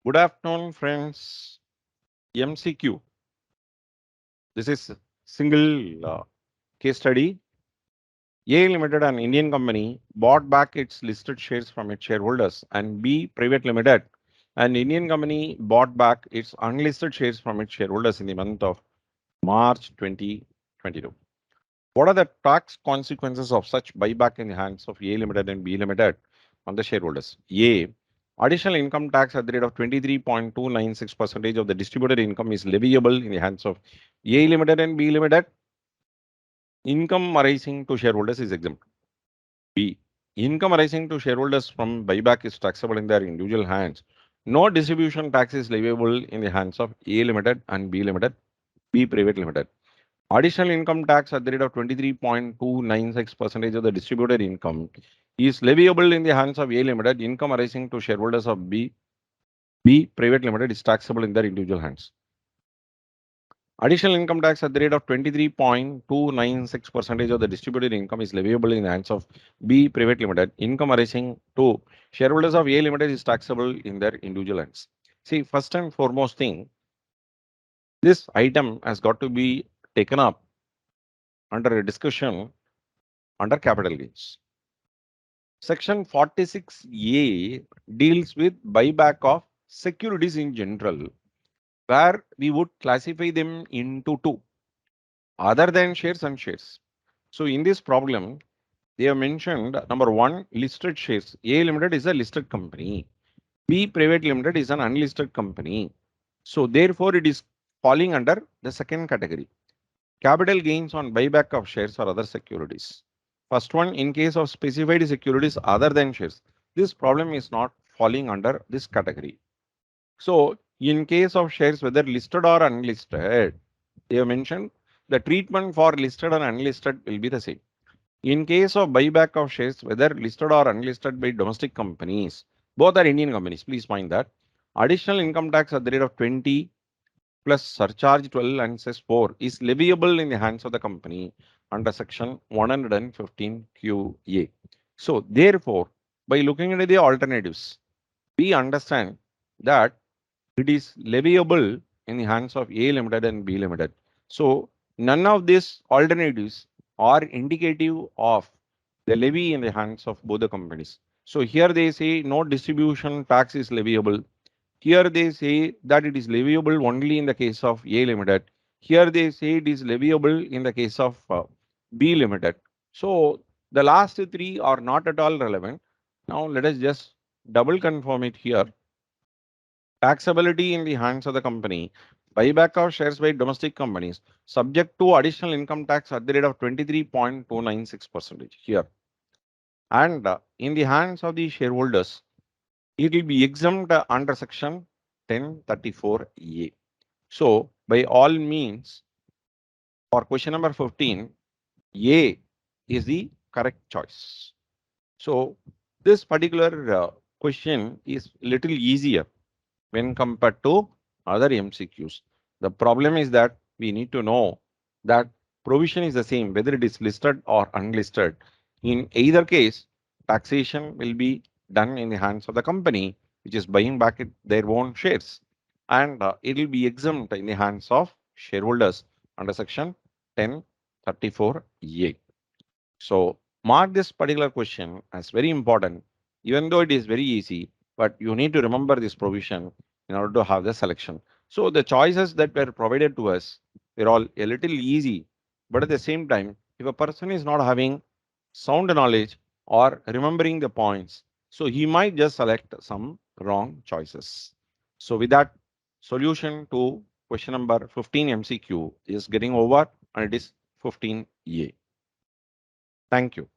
Good afternoon, friends. MCQ. This is single case study. A Limited, an Indian company, bought back its listed shares from its shareholders, and B Private Limited, an Indian company, bought back its unlisted shares from its shareholders in the month of March 2022. What are the tax consequences of such buyback in the hands of A Limited and B Limited on the shareholders? A. Additional income tax at the rate of 23.296% of the distributed income is leviable in the hands of A Limited and B Limited. Income arising to shareholders is exempt. B. Income arising to shareholders from buyback is taxable in their individual hands. No distribution tax is leviable in the hands of A Limited and B Limited, B Private Limited. Additional income tax at the rate of 23.296% of the distributed income is leviable in the hands of A Limited. Income arising to shareholders of B Private Limited is taxable in their individual hands. Additional income tax at the rate of 23.296% of the distributed income is leviable in the hands of B Private Limited. Income arising to shareholders of A Limited is taxable in their individual hands. See, first and foremost thing, this item has got to be taken up under a discussion under capital gains. Section 46A deals with buyback of securities in general, where we would classify them into two, other than shares and shares. So in this problem, they have mentioned number one, listed shares. A Limited is a listed company. B Private Limited is an unlisted company. So therefore, it is falling under the second category. Capital gains on buyback of shares or other securities. First one, in case of specified securities other than shares, this problem is not falling under this category. So in case of shares, whether listed or unlisted, they have mentioned the treatment for listed and unlisted will be the same. In case of buyback of shares, whether listed or unlisted by domestic companies, both are Indian companies, please mind that. Additional income tax at the rate of 20 plus surcharge 12 and cess 4 is leviable in the hands of the company under section 115 QA. So therefore, by looking at the alternatives, we understand that it is leviable in the hands of A Limited and B Limited. So none of these alternatives are indicative of the levy in the hands of both the companies. So here they say no distribution tax is leviable. Here they say that it is leviable only in the case of A Limited. Here they say it is leviable in the case of B Limited. So the last three are not at all relevant. Now let us just double confirm it here. Taxability in the hands of the company. Buyback of shares by domestic companies subject to additional income tax at the rate of 23.296% here. And in the hands of the shareholders, it will be exempt under section 1034A. So by all means, for question number 15, A is the correct choice. So this particular question is little easier when compared to other MCQs. The problem is that we need to know that provision is the same, whether it is listed or unlisted. In either case, taxation will be done in the hands of the company, which is buying back their own shares. And it will be exempt in the hands of shareholders under section 1034A. So mark this particular question as very important, even though it is very easy, but you need to remember this provision in order to have the selection. So the choices that were provided to us were all a little easy, but at the same time, if a person is not having sound knowledge or remembering the points, so he might just select some wrong choices. So with that, solution to question number 15 MCQ is getting over, and it is 15A. Thank you.